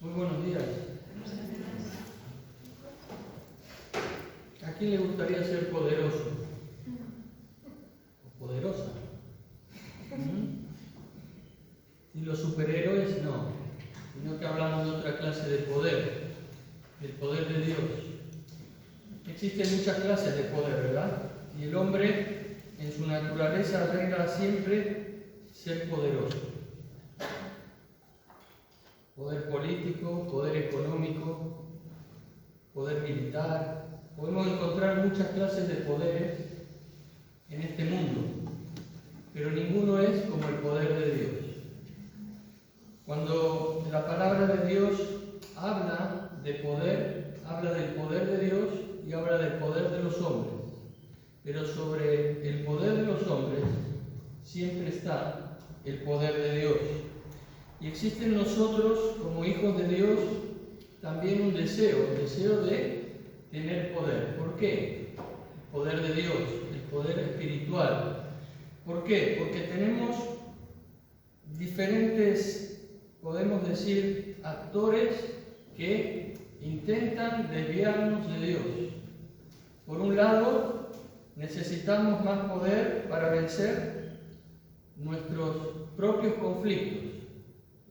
Muy buenos días. ¿A quién le gustaría ser poderoso? ¿O poderosa? Y los superhéroes no, sino que hablamos de otra clase de poder, el poder de Dios. Existen muchas clases de poder, ¿verdad? Y el hombre en su naturaleza anhela siempre ser poderoso. Poder político, poder económico, poder militar. Podemos encontrar muchas clases de poderes en este mundo, pero ninguno es como el poder de Dios. Cuando la palabra de Dios habla de poder, habla del poder de Dios y habla del poder de los hombres. Pero sobre el poder de los hombres siempre está el poder de Dios. Y existe en nosotros, como hijos de Dios, también un deseo de tener poder. ¿Por qué? El poder de Dios, el poder espiritual. ¿Por qué? Porque tenemos diferentes, podemos decir, actores que intentan desviarnos de Dios. Por un lado, necesitamos más poder para vencer nuestros propios conflictos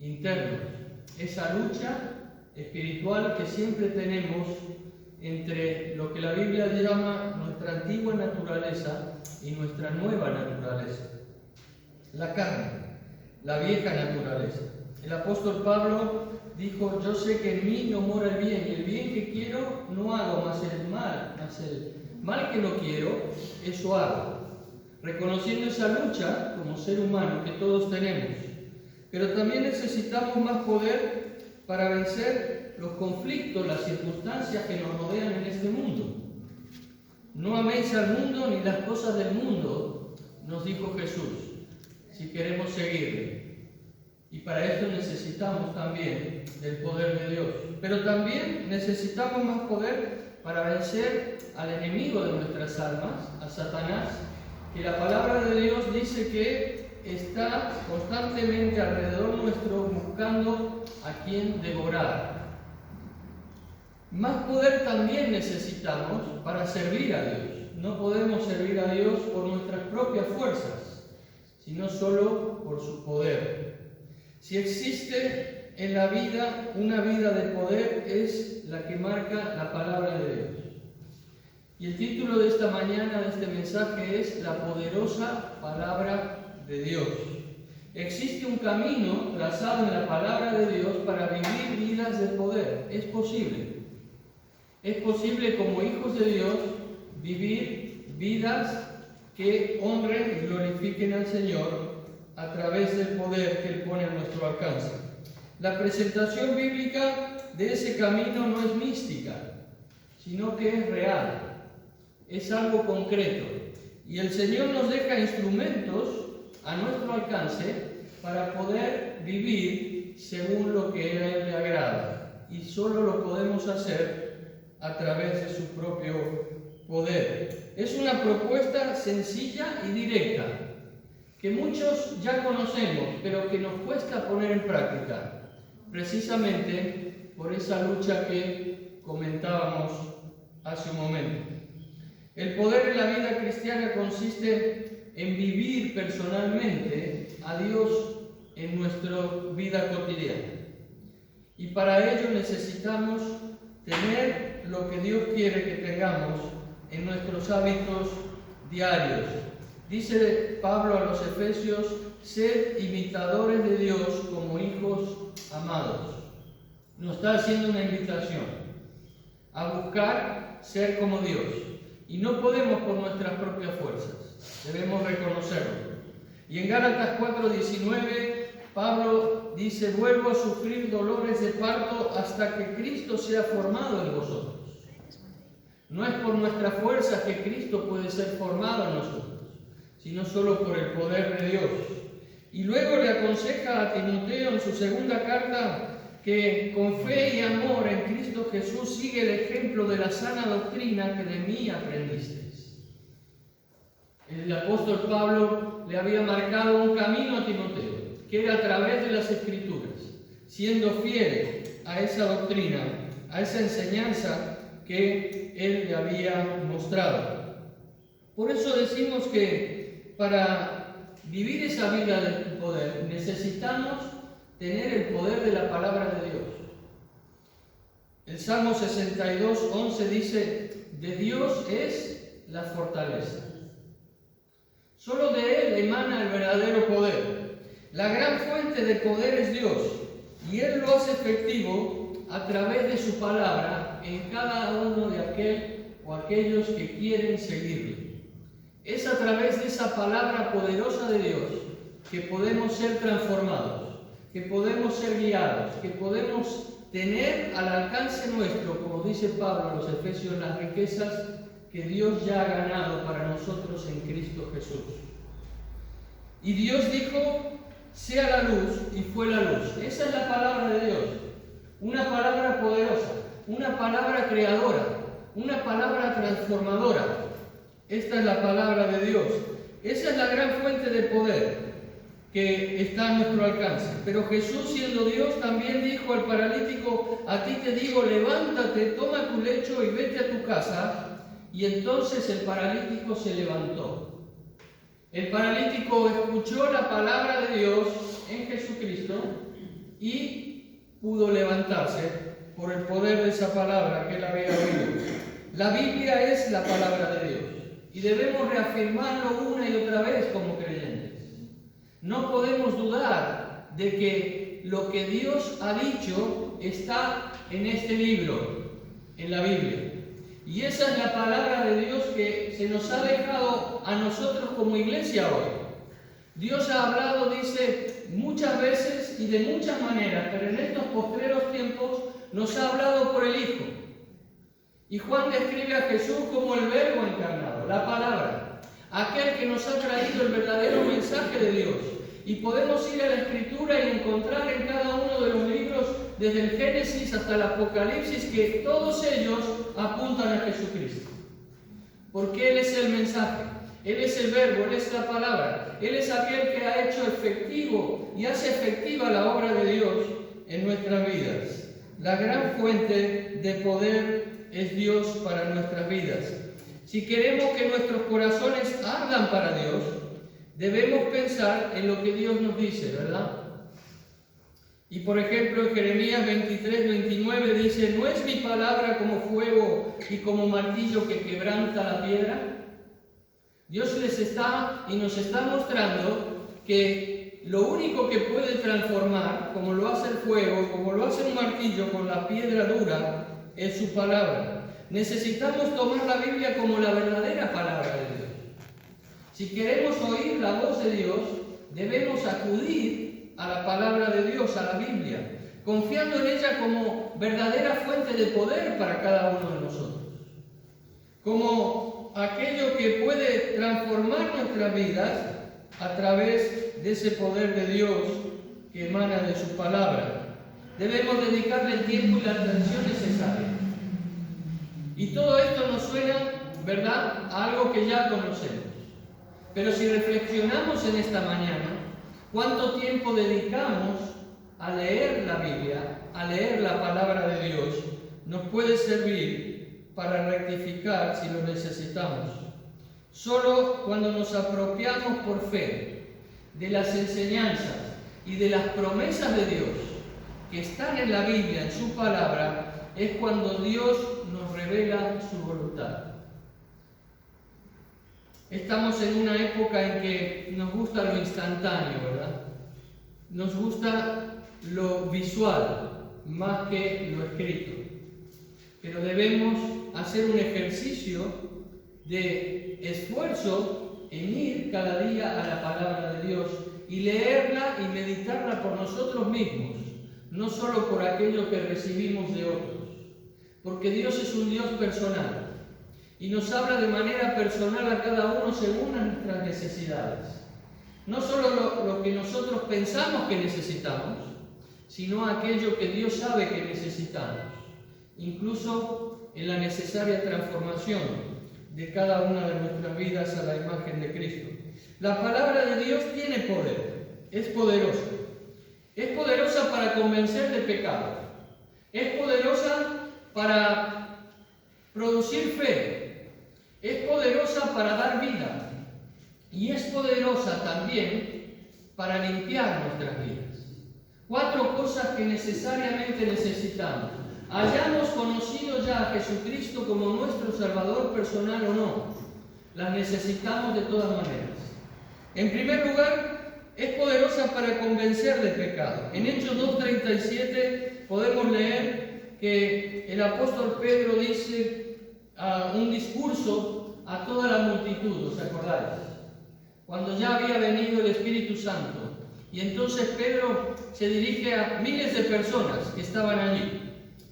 internos, esa lucha espiritual que siempre tenemos entre lo que la Biblia llama nuestra antigua naturaleza y nuestra nueva naturaleza, la carne, la vieja naturaleza. El apóstol Pablo dijo: yo sé que en mí no mora el bien, y el bien que quiero no hago, más el mal que no quiero, eso hago. Reconociendo esa lucha como ser humano que todos tenemos. Pero también necesitamos más poder para vencer los conflictos, las circunstancias que nos rodean en este mundo. No améis al mundo ni las cosas del mundo, nos dijo Jesús, si queremos seguirle. Y para eso necesitamos también del poder de Dios. Pero también necesitamos más poder para vencer al enemigo de nuestras almas, a Satanás, que la palabra de Dios dice que está constantemente alrededor nuestro buscando a quien devorar. Más poder también necesitamos para servir a Dios. No podemos servir a Dios por nuestras propias fuerzas, sino solo por su poder. Si existe en la vida una vida de poder, es la que marca la palabra de Dios. Y el título de esta mañana, de este mensaje, es La poderosa palabra de Dios. Existe un camino trazado en la palabra de Dios para vivir vidas de poder. Es posible. Es posible, como hijos de Dios, vivir vidas que honren y glorifiquen al Señor a través del poder que Él pone a nuestro alcance. La presentación bíblica de ese camino no es mística, sino que es real. Es algo concreto. Y el Señor nos deja instrumentos a nuestro alcance para poder vivir según lo que a Él le agrada. Y solo lo podemos hacer a través de su propio poder. Es una propuesta sencilla y directa, que muchos ya conocemos, pero que nos cuesta poner en práctica, precisamente por esa lucha que comentábamos hace un momento. El poder en la vida cristiana consiste en vivir personalmente a Dios en nuestra vida cotidiana. Y para ello necesitamos tener lo que Dios quiere que tengamos en nuestros hábitos diarios. Dice Pablo a los Efesios: sed imitadores de Dios como hijos amados. Nos está haciendo una invitación a buscar ser como Dios. Y no podemos por nuestras propias fuerzas, debemos reconocerlo. Y en Gálatas 4:19, Pablo dice: vuelvo a sufrir dolores de parto hasta que Cristo sea formado en vosotros. No es por nuestras fuerzas que Cristo puede ser formado en nosotros, sino solo por el poder de Dios. Y luego le aconseja a Timoteo en su segunda carta que con fe y amor en Cristo Jesús sigue el ejemplo de la sana doctrina que de mí aprendisteis. El apóstol Pablo le había marcado un camino a Timoteo, que era a través de las Escrituras, siendo fiel a esa doctrina, a esa enseñanza que Él le había mostrado. Por eso decimos que para vivir esa vida del poder necesitamos tener el poder de la palabra de Dios. El Salmo 62:11 dice: de Dios es la fortaleza. Solo de Él emana el verdadero poder. La gran fuente de poder es Dios, y Él lo hace efectivo a través de su palabra en cada uno de aquellos que quieren seguirle. Es a través de esa palabra poderosa de Dios que podemos ser transformados, que podemos ser guiados, que podemos tener al alcance nuestro, como dice Pablo a los Efesios, las riquezas que Dios ya ha ganado para nosotros en Cristo Jesús. Y Dios dijo: sea la luz, y fue la luz. Esa es la palabra de Dios, una palabra poderosa, una palabra creadora, una palabra transformadora. Esta es la palabra de Dios. Esa es la gran fuente de poder que está a nuestro alcance. Pero Jesús, siendo Dios, también dijo al paralítico: a ti te digo, levántate, toma tu lecho y vete a tu casa. Y entonces el paralítico se levantó. El paralítico escuchó la palabra de Dios en Jesucristo y pudo levantarse por el poder de esa palabra que él había oído. La Biblia es la palabra de Dios y debemos reafirmarlo una y otra vez como creyentes. No podemos dudar de que lo que Dios ha dicho está en este libro, en la Biblia. Y esa es la palabra de Dios que se nos ha dejado a nosotros como iglesia hoy. Dios ha hablado, dice, muchas veces y de muchas maneras, pero en estos postreros tiempos nos ha hablado por el Hijo. Y Juan describe a Jesús como el Verbo encarnado, la palabra, aquel que nos ha traído el verdadero mensaje de Dios. Y podemos ir a la Escritura y encontrar en cada uno de los libros, desde el Génesis hasta el Apocalipsis, que todos ellos apuntan a Jesucristo. Porque Él es el mensaje, Él es el verbo, Él es la palabra, Él es aquel que ha hecho efectivo y hace efectiva la obra de Dios en nuestras vidas. La gran fuente de poder es Dios para nuestras vidas. Si queremos que nuestros corazones ardan para Dios, debemos pensar en lo que Dios nos dice, ¿verdad? Y por ejemplo en Jeremías 23:29 dice: ¿no es mi palabra como fuego y como martillo que quebranta la piedra? Dios les está y nos está mostrando que lo único que puede transformar, como lo hace el fuego, como lo hace un martillo con la piedra dura, es su palabra. Necesitamos tomar la Biblia como la verdadera palabra de Dios. Si queremos oír la voz de Dios, debemos acudir a la palabra de Dios, a la Biblia, confiando en ella como verdadera fuente de poder para cada uno de nosotros, como aquello que puede transformar nuestras vidas a través de ese poder de Dios que emana de su palabra. Debemos dedicarle el tiempo y la atención necesaria. Y todo esto nos suena, ¿verdad?, a algo que ya conocemos. Pero si reflexionamos en esta mañana, ¿cuánto tiempo dedicamos a leer la Biblia, a leer la palabra de Dios? Nos puede servir para rectificar si lo necesitamos. Solo cuando nos apropiamos por fe de las enseñanzas y de las promesas de Dios que están en la Biblia, en su palabra, es cuando Dios nos revela su voluntad. Estamos en una época en que nos gusta lo instantáneo, ¿verdad? Nos gusta lo visual más que lo escrito. Pero debemos hacer un ejercicio de esfuerzo en ir cada día a la palabra de Dios y leerla y meditarla por nosotros mismos, no solo por aquello que recibimos de otros. Porque Dios es un Dios personal. Y nos habla de manera personal a cada uno según nuestras necesidades. No solo lo que nosotros pensamos que necesitamos, sino aquello que Dios sabe que necesitamos, incluso en la necesaria transformación de cada una de nuestras vidas a la imagen de Cristo. La palabra de Dios tiene poder, es poderosa. Es poderosa para convencer de pecado, Es poderosa para producir fe. Es poderosa para dar vida. Y es poderosa también para limpiar nuestras vidas. 4 cosas que necesariamente necesitamos. Hayamos conocido ya a Jesucristo como nuestro Salvador personal o no, las necesitamos de todas maneras. En primer lugar, es poderosa para convencer de pecado. En Hechos 2:37 podemos leer que el apóstol Pedro dice un discurso a toda la multitud, ¿os acordáis? Cuando ya había venido el Espíritu Santo. Y entonces Pedro se dirige a miles de personas que estaban allí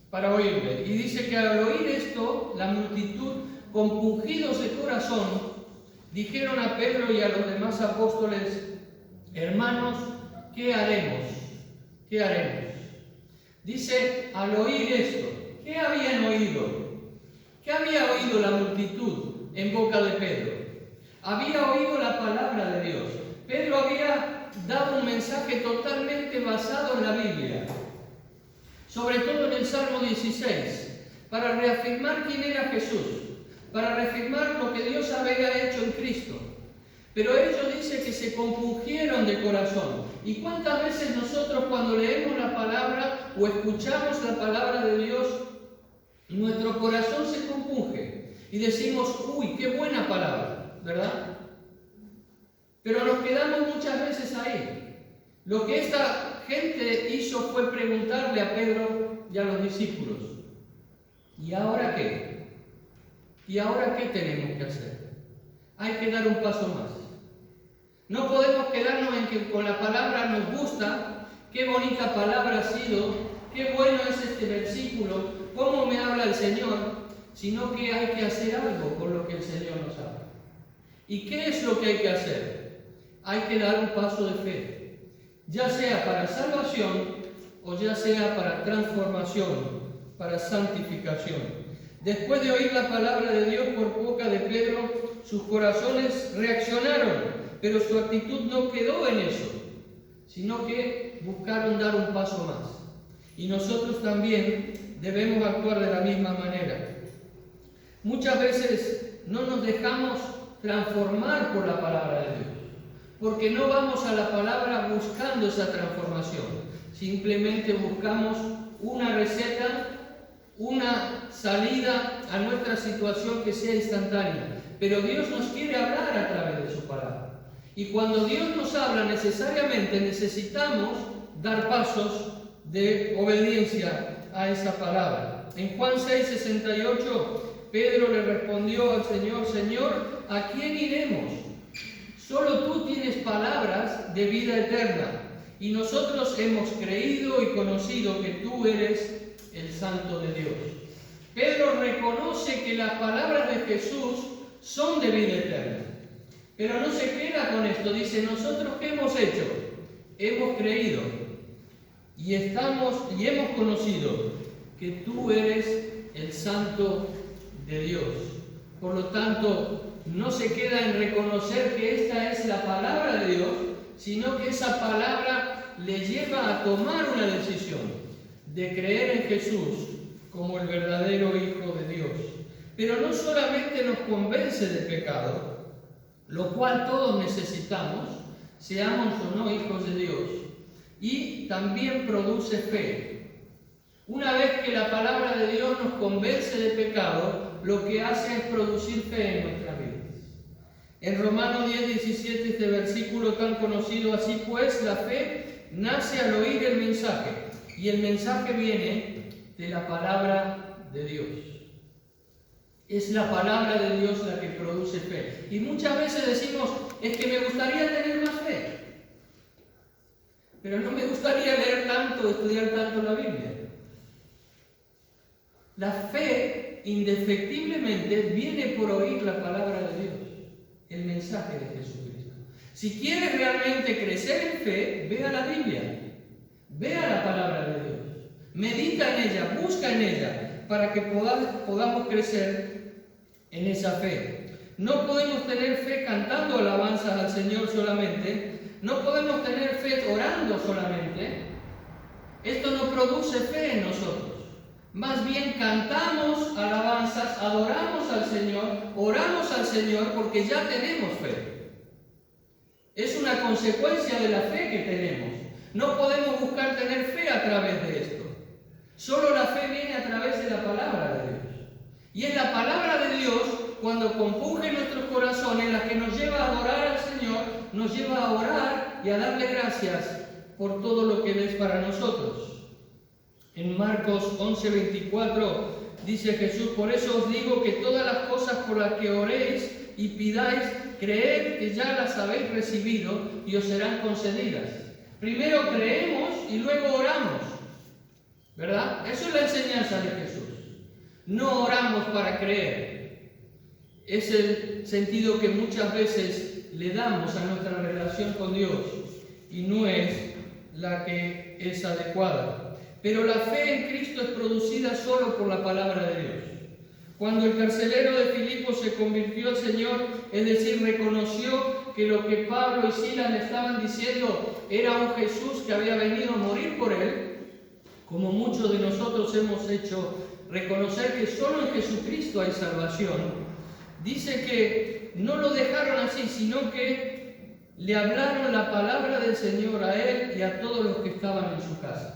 para oírle. Y dice que al oír esto, la multitud, compungidos de corazón, dijeron a Pedro y a los demás apóstoles: hermanos, ¿qué haremos? ¿Qué haremos? Dice, al oír esto, ¿qué habían oído? ¿Qué había oído la multitud en boca de Pedro? Había oído la palabra de Dios. Pedro había dado un mensaje totalmente basado en la Biblia, sobre todo en el Salmo 16, para reafirmar quién era Jesús, para reafirmar lo que Dios había hecho en Cristo. Pero ellos dicen que se compungieron de corazón. ¿Y cuántas veces nosotros cuando leemos la palabra o escuchamos la palabra de Dios, nuestro corazón se compunge y decimos: uy, qué buena palabra, ¿verdad? Pero nos quedamos muchas veces ahí. Lo que esta gente hizo fue preguntarle a Pedro y a los discípulos: ¿y ahora qué? ¿Y ahora qué tenemos que hacer? Hay que dar un paso más. No podemos quedarnos en que con la palabra nos gusta, qué bonita palabra ha sido, qué bueno es este versículo, cómo me habla el Señor, sino que hay que hacer algo con lo que el Señor nos habla. ¿Y qué es lo que hay que hacer? Hay que dar un paso de fe, ya sea para salvación o ya sea para transformación, para santificación. Después de oír la palabra de Dios por boca de Pedro, sus corazones reaccionaron, pero su actitud no quedó en eso, sino que buscaron dar un paso más. Y nosotros también debemos actuar de la misma manera. Muchas veces no nos dejamos transformar por la palabra de Dios, porque no vamos a la palabra buscando esa transformación. Simplemente buscamos una receta, una salida a nuestra situación que sea instantánea. Pero Dios nos quiere hablar a través de su palabra. Y cuando Dios nos habla, necesariamente necesitamos dar pasos de obediencia a esa palabra. En Juan 6:68, Pedro le respondió al Señor: Señor, ¿a quién iremos? Solo tú tienes palabras de vida eterna, y nosotros hemos creído y conocido que tú eres el Santo de Dios. Pedro reconoce que las palabras de Jesús son de vida eterna, pero no se queda con esto. Dice: nosotros ¿qué hemos hecho? Hemos creído y hemos conocido que tú eres el Santo de Dios. Por lo tanto, no se queda en reconocer que esta es la palabra de Dios, sino que esa palabra le lleva a tomar una decisión de creer en Jesús como el verdadero Hijo de Dios. Pero no solamente nos convence de pecado, lo cual todos necesitamos, seamos o no hijos de Dios, y también produce fe. Una vez que la palabra de Dios nos convence de pecado, lo que hace es producir fe en nuestras vidas. En Romanos 10:17, este versículo tan conocido: así pues, la fe nace al oír el mensaje, y el mensaje viene de la palabra de Dios. Es la palabra de Dios la que produce fe. Y muchas veces decimos: es que me gustaría tener más fe, pero no me gustaría leer tanto, estudiar tanto la Biblia. La fe, indefectiblemente, viene por oír la palabra de Dios, el mensaje de Jesucristo. Si quieres realmente crecer en fe, ve a la Biblia, ve a la palabra de Dios, medita en ella, busca en ella, para que podamos crecer en esa fe. No podemos tener fe cantando alabanzas al Señor solamente, no podemos tener fe orando solamente. Esto no produce fe en nosotros. Más bien cantamos alabanzas, adoramos al Señor, oramos al Señor porque ya tenemos fe. Es una consecuencia de la fe que tenemos. No podemos buscar tener fe a través de esto. Solo la fe viene a través de la palabra de Dios. Y es la palabra de Dios, cuando compunge nuestros corazones, la que nos lleva a adorar al Señor, nos lleva a orar y a darle gracias por todo lo que Él es para nosotros. En Marcos 11:24 dice Jesús: por eso os digo que todas las cosas por las que oréis y pidáis, creed que ya las habéis recibido y os serán concedidas. Primero creemos y luego oramos, ¿verdad? Eso es la enseñanza de Jesús. No oramos para creer. Es el sentido que muchas veces le damos a nuestra relación con Dios y no es la que es adecuada. Pero la fe en Cristo es producida solo por la palabra de Dios. Cuando el carcelero de Filipos se convirtió al Señor, es decir, reconoció que lo que Pablo y Silas le estaban diciendo era un Jesús que había venido a morir por él, como muchos de nosotros hemos hecho reconocer que solo en Jesucristo hay salvación, dice que no lo dejaron así, sino que le hablaron la palabra del Señor a él y a todos los que estaban en su casa.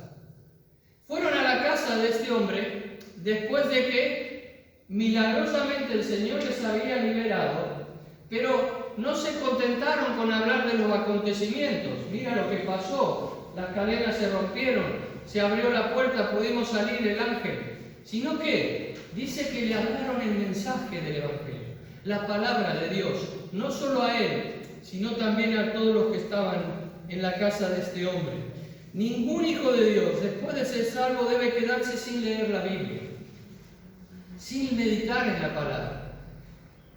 Fueron a la casa de este hombre después de que milagrosamente el Señor les había liberado, pero no se contentaron con hablar de los acontecimientos. Mira lo que pasó, las cadenas se rompieron, se abrió la puerta, pudimos salir, el ángel. Sino que dice que le hablaron el mensaje del Evangelio, la palabra de Dios, no solo a él, sino también a todos los que estaban en la casa de este hombre. Ningún hijo de Dios, después de ser salvo, debe quedarse sin leer la Biblia, sin meditar en la palabra.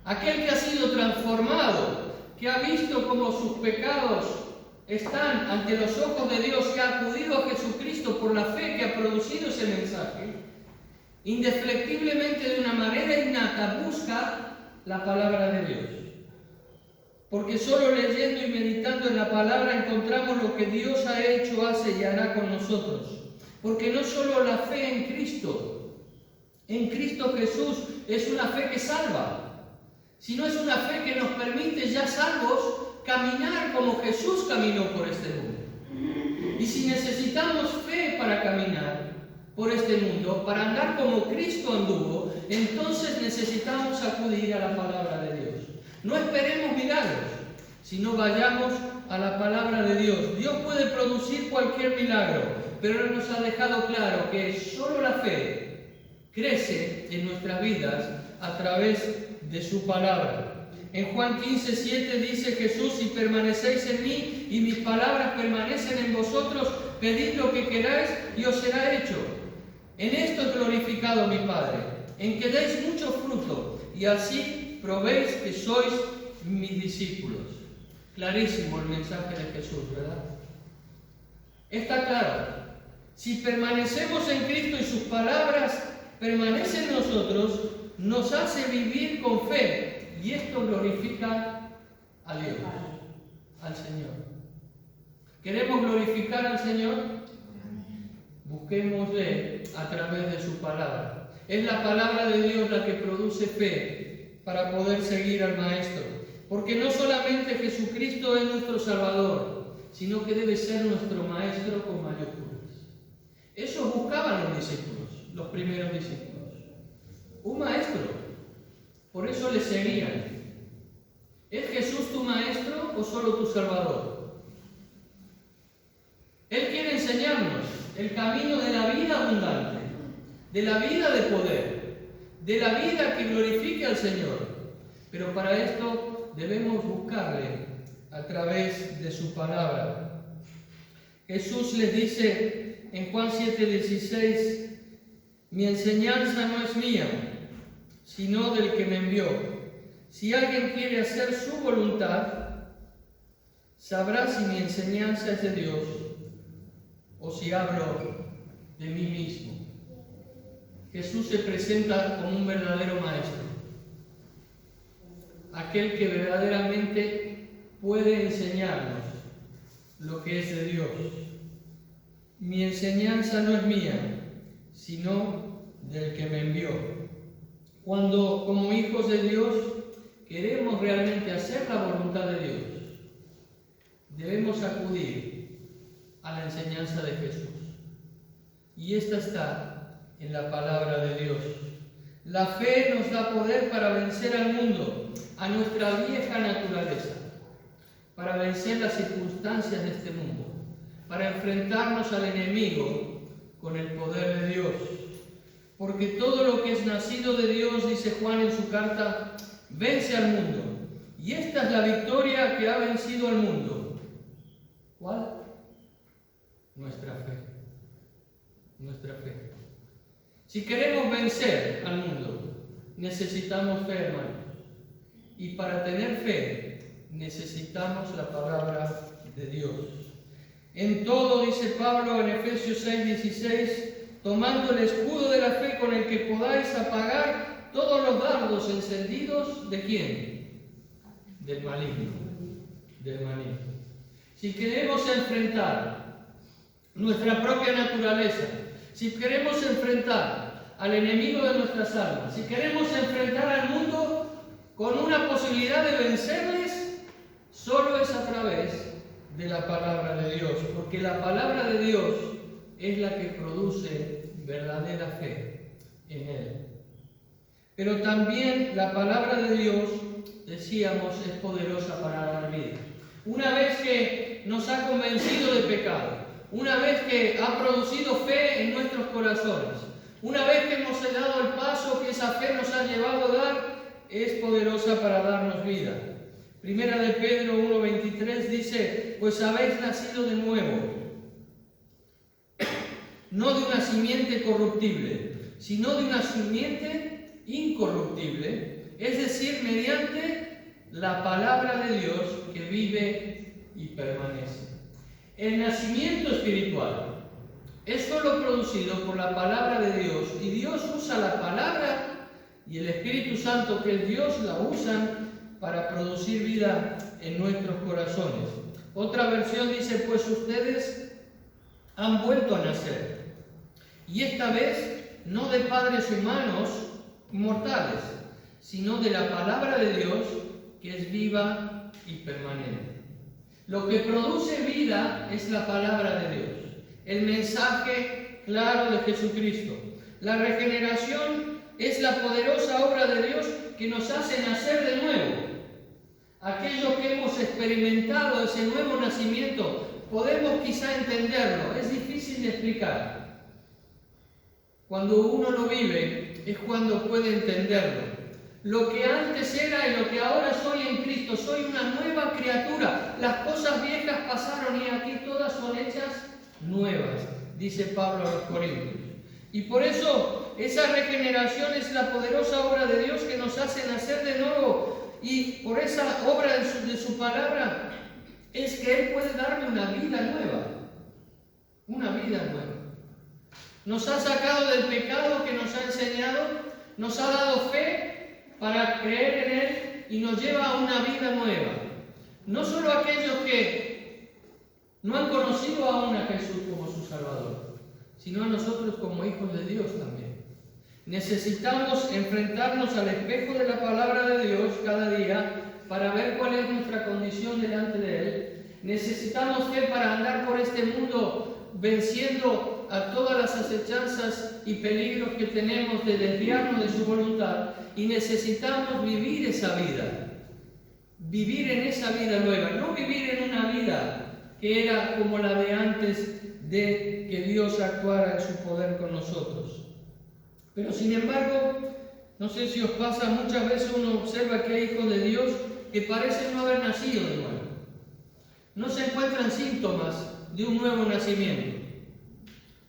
Aquel que ha sido transformado, que ha visto cómo sus pecados están ante los ojos de Dios, que ha acudido a Jesucristo por la fe que ha producido ese mensaje, indefectiblemente, de una manera innata, busca la palabra de Dios. Porque solo leyendo y meditando en la palabra encontramos lo que Dios ha hecho, hace y hará con nosotros. Porque no solo la fe en Cristo Jesús es una fe que salva, sino es una fe que nos permite, ya salvos, caminar como Jesús caminó por este mundo. Y si necesitamos fe para caminar por este mundo, para andar como Cristo anduvo, entonces necesitamos acudir a la palabra de Dios. No esperemos milagros, sino vayamos a la palabra de Dios. Dios puede producir cualquier milagro, pero Él nos ha dejado claro que solo la fe crece en nuestras vidas a través de su palabra. En Juan 15:7 dice Jesús: si permanecéis en mí y mis palabras permanecen en vosotros, pedid lo que queráis y os será hecho. En esto es glorificado mi Padre, en que deis mucho fruto, y así probéis que sois mis discípulos. Clarísimo el mensaje de Jesús, ¿verdad? Está claro. Si permanecemos en Cristo y sus palabras permanecen en nosotros, nos hace vivir con fe, y esto glorifica a Dios, al Señor. ¿Queremos glorificar al Señor? Busquémosle a través de su palabra. Es la palabra de Dios la que produce fe para poder seguir al Maestro. Porque no solamente Jesucristo es nuestro Salvador, sino que debe ser nuestro Maestro con mayúsculas. Eso buscaban los discípulos, los primeros discípulos. Un Maestro. Por eso le seguían. ¿Es Jesús tu Maestro o solo tu Salvador? Él quiere enseñarnos el camino de la vida abundante, de la vida de poder, de la vida que glorifique al Señor. Pero para esto debemos buscarle a través de su palabra. Jesús les dice en Juan 7:16: mi enseñanza no es mía, sino del que me envió. Si alguien quiere hacer su voluntad, sabrá si mi enseñanza es de Dios o si hablo de mí mismo. Jesús se presenta como un verdadero maestro, aquel que verdaderamente puede enseñarnos lo que es de Dios. Mi enseñanza no es mía, sino del que me envió. Cuando, como hijos de Dios, queremos realmente hacer la voluntad de Dios, debemos acudir a la enseñanza de Jesús. Y esta está en la palabra de Dios. La fe nos da poder para vencer al mundo, a nuestra vieja naturaleza, para vencer las circunstancias de este mundo, para enfrentarnos al enemigo con el poder de Dios. Porque todo lo que es nacido de Dios, dice Juan en su carta, vence al mundo. Y esta es la victoria que ha vencido al mundo. ¿Cuál? Nuestra fe. Nuestra fe. Si queremos vencer al mundo, necesitamos fe, hermanos. Y para tener fe, necesitamos la palabra de Dios. En todo, dice Pablo en Efesios 6:16, tomando el escudo de la fe con el que podáis apagar todos los dardos encendidos, ¿de quién? Del maligno. Del maligno. Si queremos enfrentar nuestra propia naturaleza, si queremos enfrentar al enemigo de nuestras almas, si queremos enfrentar al mundo con una posibilidad de vencerles, solo es a través de la palabra de Dios, porque la palabra de Dios es la que produce verdadera fe en Él. Pero también la palabra de Dios, decíamos, es poderosa para dar vida. Una vez que nos ha convencido de pecado, una vez que ha producido fe en nuestros corazones, una vez que hemos dado el paso que esa fe nos ha llevado a dar, es poderosa para darnos vida. Primera de Pedro 1:23 dice, pues habéis nacido de nuevo, no de una simiente corruptible, sino de una simiente incorruptible, es decir, mediante la palabra de Dios que vive y permanece. El nacimiento espiritual es solo producido por la palabra de Dios, y Dios usa la palabra y el Espíritu Santo, que es Dios, la usan para producir vida en nuestros corazones. Otra versión dice, pues ustedes han vuelto a nacer, y esta vez no de padres humanos mortales, sino de la palabra de Dios, que es viva y permanente. Lo que produce vida es la palabra de Dios, el mensaje claro de Jesucristo. La regeneración es la poderosa obra de Dios que nos hace nacer de nuevo. Aquellos que hemos experimentado ese nuevo nacimiento, podemos quizá entenderlo, es difícil de explicar. Cuando uno lo vive, es cuando puede entenderlo. Lo que antes era y lo que ahora soy en Cristo, soy una nueva criatura. Las cosas viejas pasaron y aquí todas son hechas nuevas, dice Pablo a los Corintios. Y por eso esa regeneración es la poderosa obra de Dios que nos hace nacer de nuevo. Y por esa obra de su palabra es que Él puede darme una vida nueva. Una vida nueva. Nos ha sacado del pecado que nos ha enseñado, nos ha dado fe para creer en Él y nos lleva a una vida nueva. No solo aquellos que no han conocido aún a Jesús como su Salvador, sino a nosotros como hijos de Dios también. Necesitamos enfrentarnos al espejo de la palabra de Dios cada día para ver cuál es nuestra condición delante de Él. Necesitamos fe para andar por este mundo venciendo a todas las acechanzas y peligros que tenemos de desviarnos de su voluntad, y necesitamos vivir esa vida, vivir en esa vida nueva, no vivir en una vida que era como la de antes de que Dios actuara en su poder con nosotros. Pero sin embargo, no sé si os pasa, muchas veces uno observa que hay hijos de Dios que parecen no haber nacido de nuevo. No se encuentran síntomas de un nuevo nacimiento.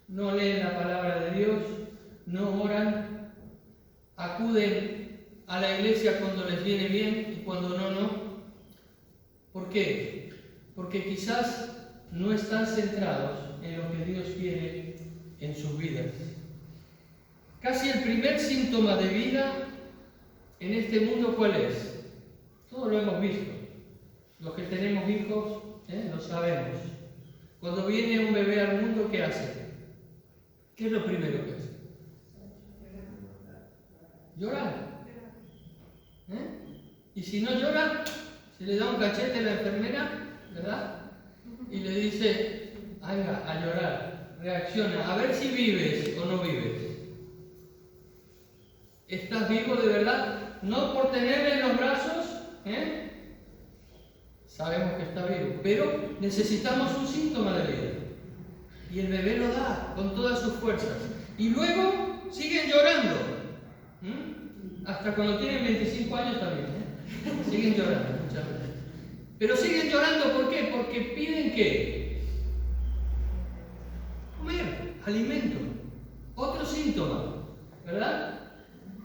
No leen la palabra de Dios, no oran, acuden a la iglesia cuando les viene bien y cuando no, no. ¿Por qué? Porque quizás no están centrados en lo que Dios quiere en sus vidas. Casi el primer síntoma de vida en este mundo, ¿cuál es? Todos lo hemos visto. Los que tenemos hijos, lo sabemos. Cuando viene un bebé al mundo, ¿qué hace? ¿Qué es lo primero que hace? Llorar. Y si no llora, se le da un cachete a la enfermera, ¿verdad? Y le dice, venga, a llorar, reacciona, a ver si vives o no vives. ¿Estás vivo de verdad? No por tenerle en los brazos, sabemos que está vivo, pero necesitamos un síntoma de vida. Y el bebé lo da con todas sus fuerzas. Y luego siguen llorando. Hasta cuando tienen 25 años también. Siguen llorando muchas veces. Pero siguen llorando, ¿por qué? Porque piden ¿qué? Comer, alimento. Otro síntoma, ¿verdad?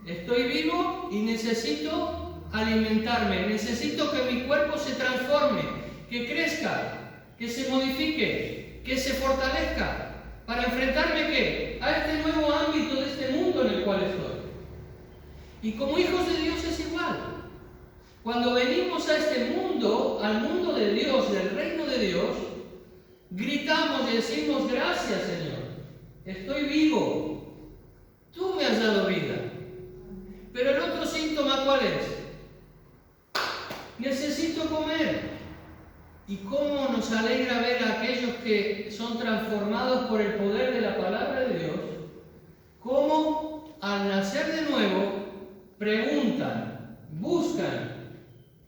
Estoy vivo y necesito alimentarme. Necesito que mi cuerpo se transforme, que crezca, que se modifique, que se fortalezca. ¿Para enfrentarme qué? A este nuevo ámbito de este mundo en el cual estoy. Y como hijos de Dios es igual. Cuando venimos a este mundo, al mundo de Dios, del reino de Dios, gritamos y decimos, gracias Señor, estoy vivo, tú me has dado vida. Pero el otro síntoma, ¿cuál es? Necesito comer. Y cómo nos alegra ver a aquellos que son transformados por el poder de la palabra de Dios, cómo al nacer de nuevo preguntan, buscan,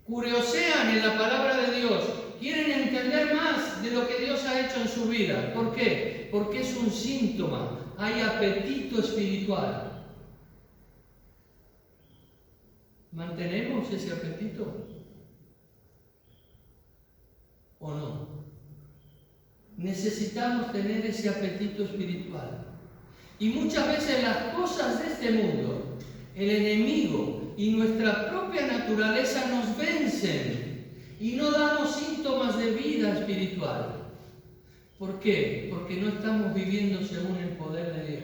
curiosean en la palabra de Dios, quieren entender más de lo que Dios ha hecho en su vida. ¿Por qué? Porque es un síntoma, hay apetito espiritual. ¿Mantenemos ese apetito? ¿O no? Necesitamos tener ese apetito espiritual. Y muchas veces las cosas de este mundo, el enemigo y nuestra propia naturaleza nos vencen y no damos síntomas de vida espiritual. ¿Por qué? Porque no estamos viviendo según el poder de Dios.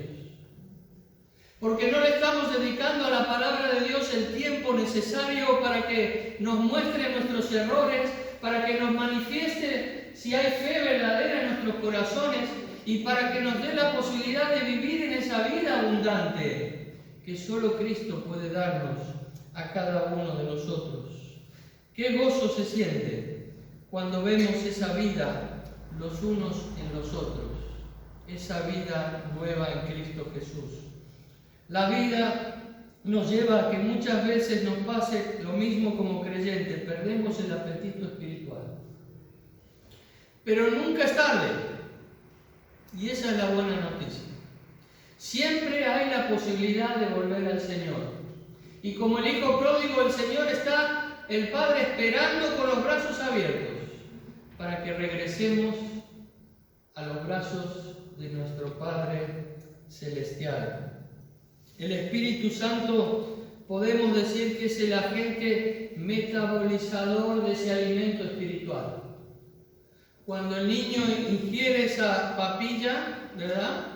Porque no le estamos dedicando a la palabra de Dios el tiempo necesario para que nos muestre nuestros errores, para que nos manifieste si hay fe verdadera en nuestros corazones y para que nos dé la posibilidad de vivir en esa vida abundante que solo Cristo puede darnos a cada uno de nosotros. Qué gozo se siente cuando vemos esa vida los unos en los otros, esa vida nueva en Cristo Jesús. La vida nos lleva a que muchas veces nos pase lo mismo como creyentes, perdemos el apetito espiritual. Pero nunca es tarde, y esa es la buena noticia. Siempre hay la posibilidad de volver al Señor. Y como el hijo pródigo, el Señor está, el Padre, esperando con los brazos abiertos para que regresemos a los brazos de nuestro Padre Celestial. El Espíritu Santo podemos decir que es el agente metabolizador de ese alimento espiritual. Cuando el niño ingiere esa papilla, ¿verdad?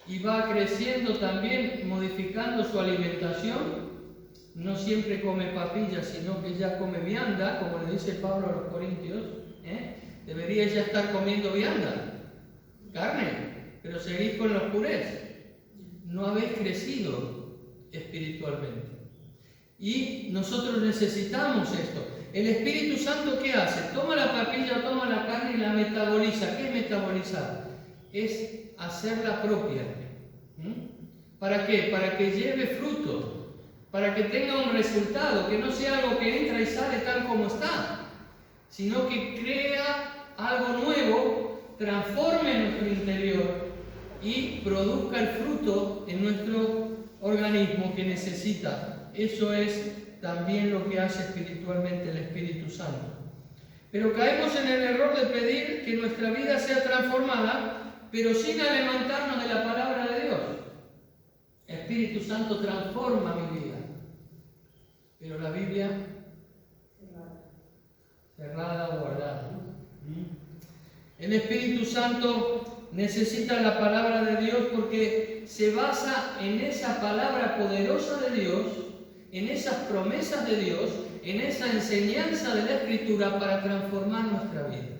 Y va creciendo también, modificando su alimentación, no siempre come papilla, sino que ya come vianda, como le dice Pablo a los Corintios, debería ya estar comiendo vianda, carne, pero seguís con los purés. No habéis crecido espiritualmente. Y nosotros necesitamos esto. El Espíritu Santo, ¿qué hace? Toma la papilla, toma la carne y la metaboliza. ¿Qué es metabolizar? Es hacerla propia. ¿Para qué? Para que lleve fruto, para que tenga un resultado, que no sea algo que entra y sale tal como está, sino que crea algo nuevo, transforme nuestro interior y produzca el fruto en nuestro organismo que necesita. Eso es también lo que hace espiritualmente el Espíritu Santo. Pero caemos en el error de pedir que nuestra vida sea transformada, pero sin alimentarnos de la palabra de Dios. Espíritu Santo, transforma mi vida. Pero la Biblia, cerrada o guardada. El Espíritu Santo necesita la palabra de Dios porque se basa en esa palabra poderosa de Dios, en esas promesas de Dios, en esa enseñanza de la Escritura para transformar nuestra vida.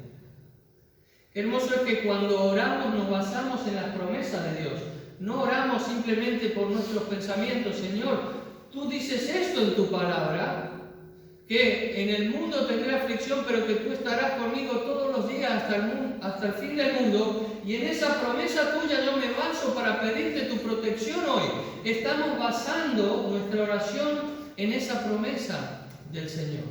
Qué hermoso es que cuando oramos nos basamos en las promesas de Dios. No oramos simplemente por nuestros pensamientos. Señor, tú dices esto en tu palabra, que en el mundo tendré aflicción, pero que tú estarás conmigo todos los días hasta el fin del mundo, y en esa promesa tuya yo me baso para pedirte tu protección hoy. Estamos basando nuestra oración en esa promesa del Señor.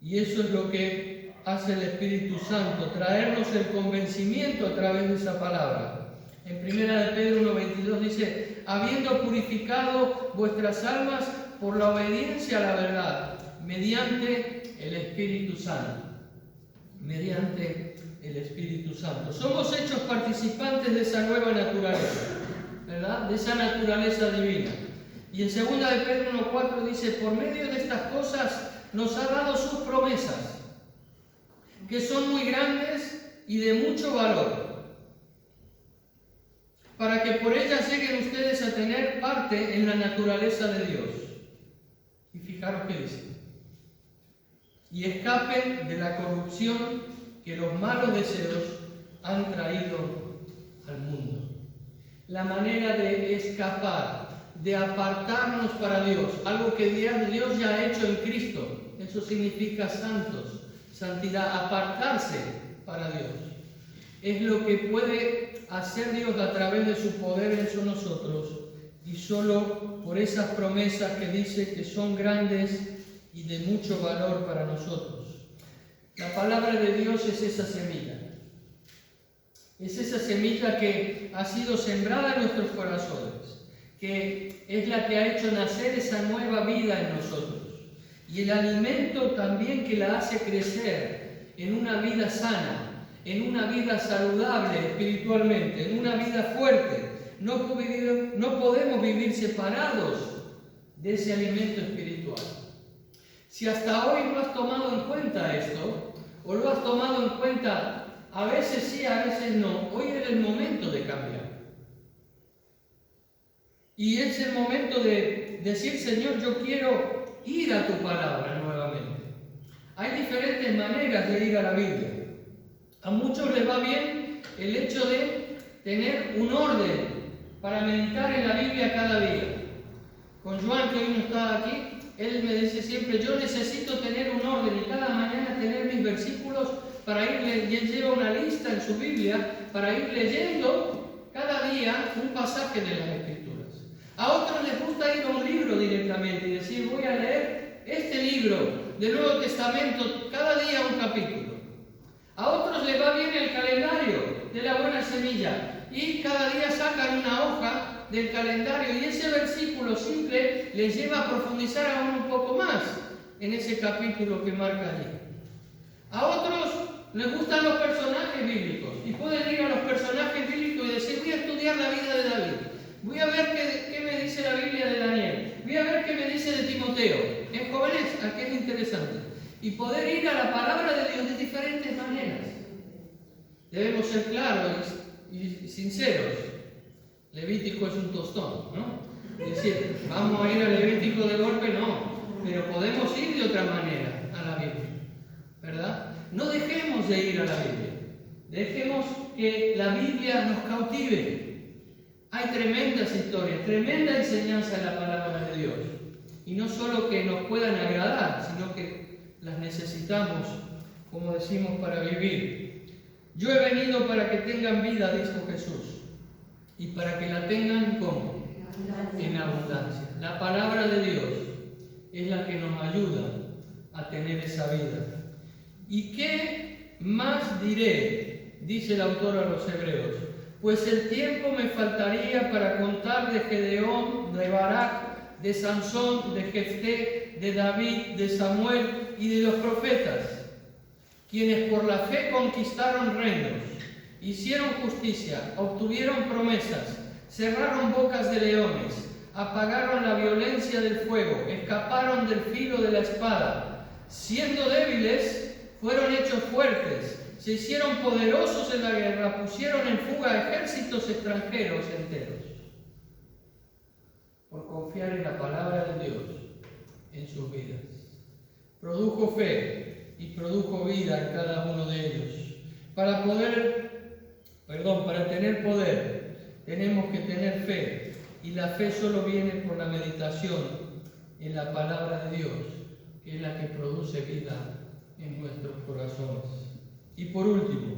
Y eso es lo que hace el Espíritu Santo, traernos el convencimiento a través de esa palabra. En 1 de Pedro 1:22 dice, habiendo purificado vuestras almas por la obediencia a la verdad, mediante el Espíritu Santo. Mediante el Espíritu Santo. Somos hechos participantes de esa nueva naturaleza, ¿verdad? De esa naturaleza divina. Y en 2 de Pedro 1:4 dice, por medio de estas cosas nos ha dado sus promesas, que son muy grandes y de mucho valor, para que por ellas lleguen ustedes a tener parte en la naturaleza de Dios. Y fijaros qué dice. Y escapen de la corrupción que los malos deseos han traído al mundo. La manera de escapar, de apartarnos para Dios, algo que Dios ya ha hecho en Cristo. Eso significa santos, santidad, apartarse para Dios. Es lo que puede hacer Dios a través de su poder en nosotros, y solo por esas promesas que dice que son grandes y de mucho valor para nosotros. La palabra de Dios es esa semilla. Es esa semilla que ha sido sembrada en nuestros corazones, que es la que ha hecho nacer esa nueva vida en nosotros. Y el alimento también que la hace crecer en una vida sana, en una vida saludable espiritualmente, en una vida fuerte. No podemos vivir separados de ese alimento espiritual. Si hasta hoy no has tomado en cuenta esto, o lo has tomado en cuenta a veces sí, a veces no, hoy es el momento de cambiar. Y es el momento de decir, Señor, yo quiero ir a tu palabra nuevamente. Hay diferentes maneras de ir a la Biblia. A muchos les va bien el hecho de tener un orden para meditar en la Biblia cada día. Con Joan, que hoy no está aquí, él me dice siempre, yo necesito tener un orden y cada mañana tener mis versículos para ir leyendo. Y él lleva una lista en su Biblia para ir leyendo cada día un pasaje de las Escrituras. A otros les gusta ir a un libro directamente y decir, voy a leer este libro del Nuevo Testamento, cada día un capítulo. A otros les va bien el calendario de la buena semilla y cada día sacan una hoja del calendario y ese versículo simple les lleva a profundizar aún un poco más en ese capítulo que marca allí. A otros les gustan los personajes bíblicos y pueden ir a los personajes bíblicos y decir, voy a estudiar la vida de David, voy a ver qué me dice la Biblia de Daniel, voy a ver qué me dice de Timoteo. En jóvenes, aquí es interesante. Y poder ir a la palabra de Dios de diferentes maneras. Debemos ser claros y sinceros. Levítico es un tostón, ¿no? Es decir, vamos a ir al Levítico de golpe, no. Pero podemos ir de otra manera a la Biblia, ¿verdad? No dejemos de ir a la Biblia. Dejemos que la Biblia nos cautive. Hay tremendas historias, tremenda enseñanza en la palabra de Dios. Y no solo que nos puedan agradar, sino que las necesitamos, como decimos, para vivir. Yo he venido para que tengan vida, dijo Jesús, y para que la tengan ¿cómo? En abundancia. La palabra de Dios es la que nos ayuda a tener esa vida. ¿Y qué más diré? Dice el autor a los Hebreos. Pues el tiempo me faltaría para contar de Gedeón, de Barak, de Sansón, de Jefté, de David, de Samuel y de los profetas, quienes por la fe conquistaron reinos, hicieron justicia, obtuvieron promesas, cerraron bocas de leones, apagaron la violencia del fuego, escaparon del filo de la espada, siendo débiles, fueron hechos fuertes, se hicieron poderosos en la guerra, pusieron en fuga ejércitos extranjeros enteros. Por confiar en la palabra de Dios en sus vidas. Produjo fe y produjo vida en cada uno de ellos. Para tener poder, tenemos que tener fe. Y la fe solo viene por la meditación en la palabra de Dios, que es la que produce vida en nuestros corazones. Y por último,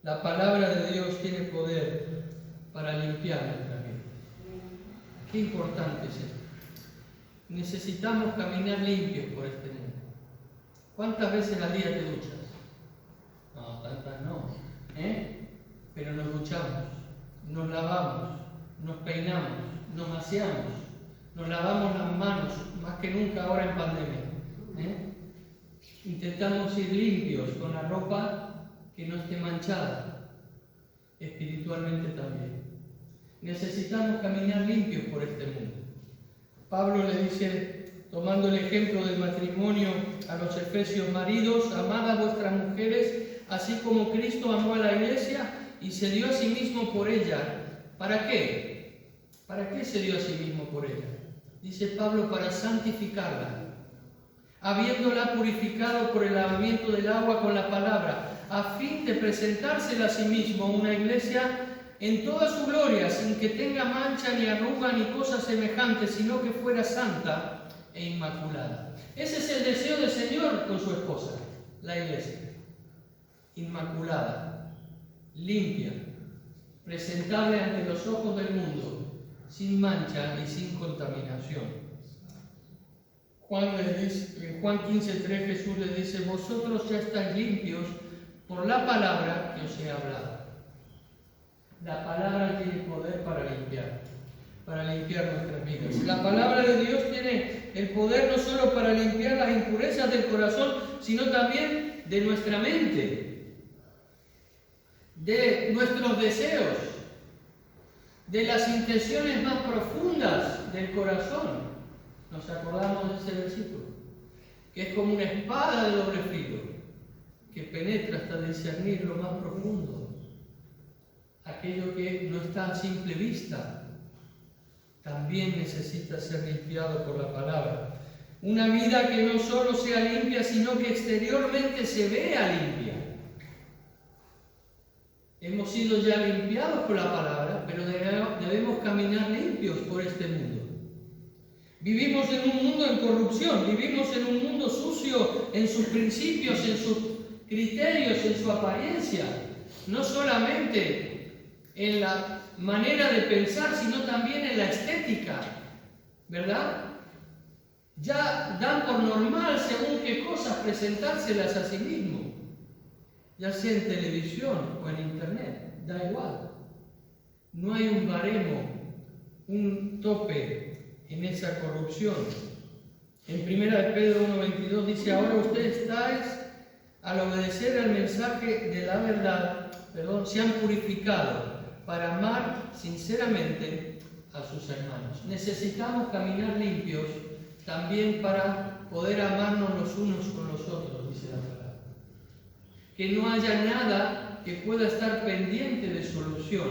la palabra de Dios tiene poder para limpiar nuestra vida. Qué importante es esto. Necesitamos caminar limpios por este mundo. ¿Cuántas veces al día te duchas? No, tantas no. Pero nos duchamos, nos lavamos, nos peinamos, nos aseamos, nos lavamos las manos, más que nunca ahora en pandemia. Intentamos ir limpios con la ropa que no esté manchada, espiritualmente también. Necesitamos caminar limpios por este mundo. Pablo le dice, tomando el ejemplo del matrimonio a los efesios: maridos, amad a vuestras mujeres, así como Cristo amó a la iglesia y se dio a sí mismo por ella. ¿Para qué? ¿Para qué se dio a sí mismo por ella? Dice Pablo, para santificarla, habiéndola purificado por el lavamiento del agua con la palabra, a fin de presentársela a sí mismo una iglesia en toda su gloria, sin que tenga mancha ni arruga ni cosas semejantes, sino que fuera santa e inmaculada. Ese es el deseo del Señor con su esposa, la iglesia. Inmaculada, limpia, presentable ante los ojos del mundo, sin mancha y sin contaminación. En Juan 15:3 Jesús le dice: vosotros ya estáis limpios por la palabra que os he hablado. La palabra tiene poder para limpiar nuestras vidas. La palabra de Dios tiene el poder no solo para limpiar las impurezas del corazón, sino también de nuestra mente, de nuestros deseos, de las intenciones más profundas del corazón. Nos acordamos de ese versículo, que es como una espada de doble filo, que penetra hasta discernir lo más profundo, aquello que no está a simple vista. También necesita ser limpiado por la palabra. Una vida que no solo sea limpia, sino que exteriormente se vea limpia. Hemos sido ya limpiados por la palabra, pero debemos caminar limpios por este mundo. Vivimos en un mundo en corrupción, vivimos en un mundo sucio en sus principios, en sus criterios, en su apariencia. No solamente en la manera de pensar, sino también en la estética, ¿verdad? Ya dan por normal, según qué cosas, presentárselas a sí mismo, ya sea en televisión o en internet, da igual. No hay un baremo, un tope en esa corrupción. En 1 Pedro 1:22 dice: ahora ustedes estáis, al obedecer al mensaje de la verdad, se han purificado para amar sinceramente a sus hermanos. Necesitamos caminar limpios también para poder amarnos los unos con los otros, dice la palabra. Que no haya nada que pueda estar pendiente de solución,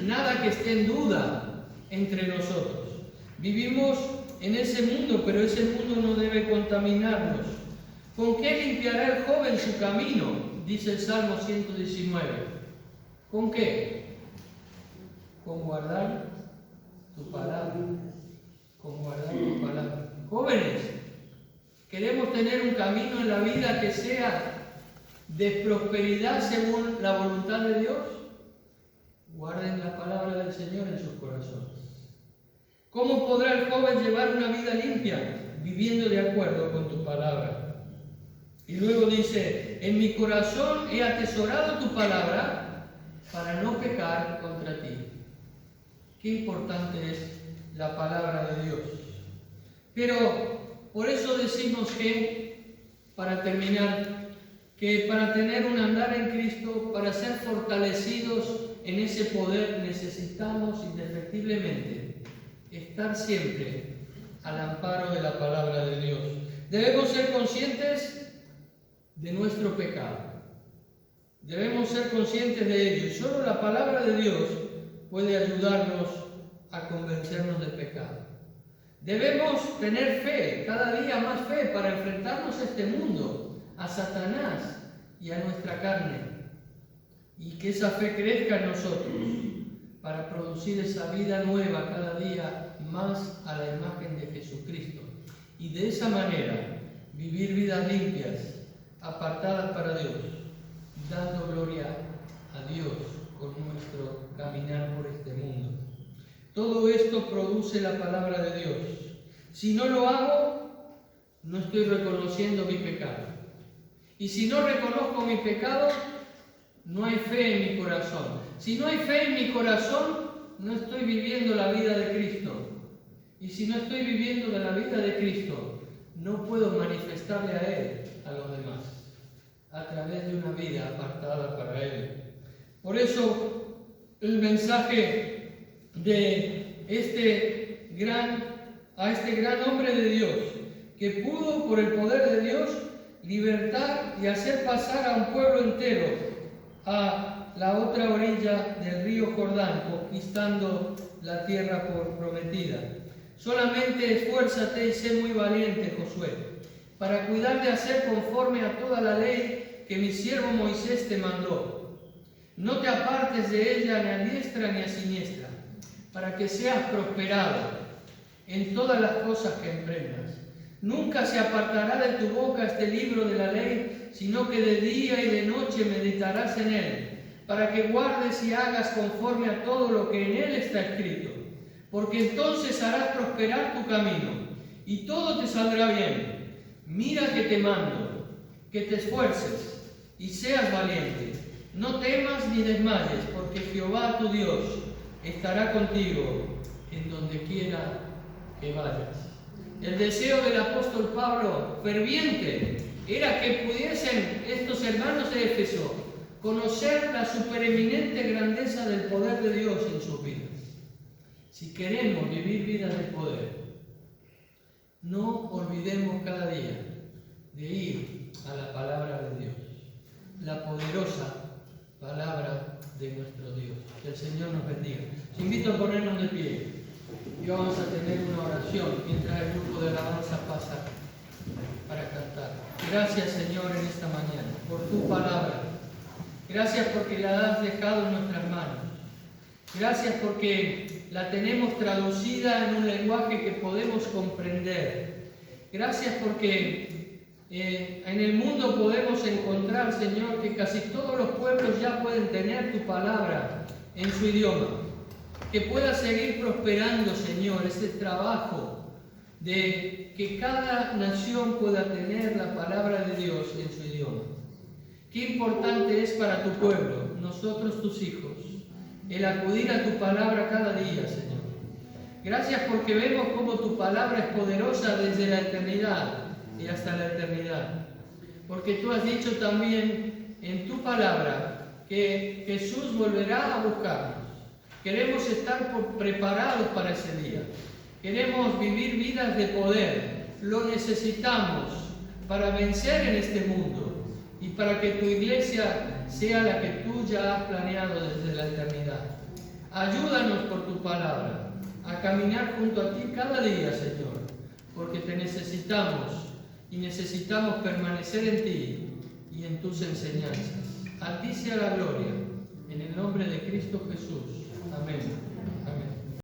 nada que esté en duda entre nosotros. Vivimos en ese mundo, pero ese mundo no debe contaminarnos. ¿Con qué limpiará el joven su camino? Dice el Salmo 119. ¿Con qué? Con guardar tu palabra. Con guardar tu palabra. Jóvenes, queremos tener un camino en la vida que sea de prosperidad según la voluntad de Dios. Guarden la palabra del Señor en sus corazones. ¿Cómo podrá el joven llevar una vida limpia? Viviendo de acuerdo con tu palabra. Y luego dice: en mi corazón he atesorado tu palabra para no pecar contra ti. Qué importante es la palabra de Dios. Pero por eso decimos que, para terminar, que para tener un andar en Cristo, para ser fortalecidos en ese poder, necesitamos indefectiblemente estar siempre al amparo de la palabra de Dios. Debemos ser conscientes de nuestro pecado. Debemos ser conscientes de ello. Y solo la palabra de Dios puede ayudarnos a convencernos del pecado. Debemos tener fe, cada día más fe, para enfrentarnos a este mundo, a Satanás y a nuestra carne. Y que esa fe crezca en nosotros para producir esa vida nueva cada día más a la imagen de Jesucristo y de esa manera vivir vidas limpias, apartadas para Dios, dando gloria a Dios con nuestro caminar por este mundo. Todo esto produce la palabra de Dios. Si no lo hago, no estoy reconociendo mi pecado. Y si no reconozco mi pecado, no hay fe en mi corazón. Si no hay fe en mi corazón, no estoy viviendo la vida de Cristo. Y si no estoy viviendo la vida de Cristo, no puedo manifestarle a Él, a los demás, a través de una vida apartada para Él. Por eso, el mensaje de este gran hombre de Dios, que pudo, por el poder de Dios, libertar y hacer pasar a un pueblo entero a la otra orilla del río Jordán, conquistando la tierra prometida. Solamente esfuérzate y sé muy valiente, Josué, para cuidar de hacer conforme a toda la ley que mi siervo Moisés te mandó. No te apartes de ella ni a diestra ni a siniestra, para que seas prosperado en todas las cosas que emprendas. Nunca se apartará de tu boca este libro de la ley, sino que de día y de noche meditarás en él, para que guardes y hagas conforme a todo lo que en él está escrito. Porque entonces harás prosperar tu camino, y todo te saldrá bien. Mira que te mando, que te esfuerces y seas valiente. No temas ni desmayes, porque Jehová tu Dios estará contigo en donde quiera que vayas. El deseo del apóstol Pablo, ferviente, era que pudiesen estos hermanos de Éfeso conocer la supereminente grandeza del poder de Dios en sus vidas. Si queremos vivir vidas de poder, no olvidemos cada día de ir a la palabra de Dios, la poderosa palabra de nuestro Dios. Que el Señor nos bendiga. Os invito a ponernos de pie y vamos a tener una oración mientras el grupo de alabanza pasa para cantar. Gracias, Señor, en esta mañana por tu palabra. Gracias porque la has dejado en nuestras manos. Gracias porque la tenemos traducida en un lenguaje que podemos comprender. Gracias porque en el mundo podemos encontrar, Señor, que casi todos los pueblos ya pueden tener tu palabra en su idioma. Que pueda seguir prosperando, Señor, ese trabajo de que cada nación pueda tener la palabra de Dios en su idioma. Qué importante es para tu pueblo, nosotros tus hijos, el acudir a tu palabra cada día, Señor. Gracias porque vemos cómo tu palabra es poderosa desde la eternidad y hasta la eternidad. Porque tú has dicho también en tu palabra que Jesús volverá a buscarnos. Queremos estar preparados para ese día. Queremos vivir vidas de poder. Lo necesitamos para vencer en este mundo y para que tu iglesia sea la que tú ya has planeado desde la eternidad. Ayúdanos por tu palabra a caminar junto a ti cada día, Señor, porque te necesitamos y necesitamos permanecer en ti y en tus enseñanzas. A ti sea la gloria, en el nombre de Cristo Jesús. Amén.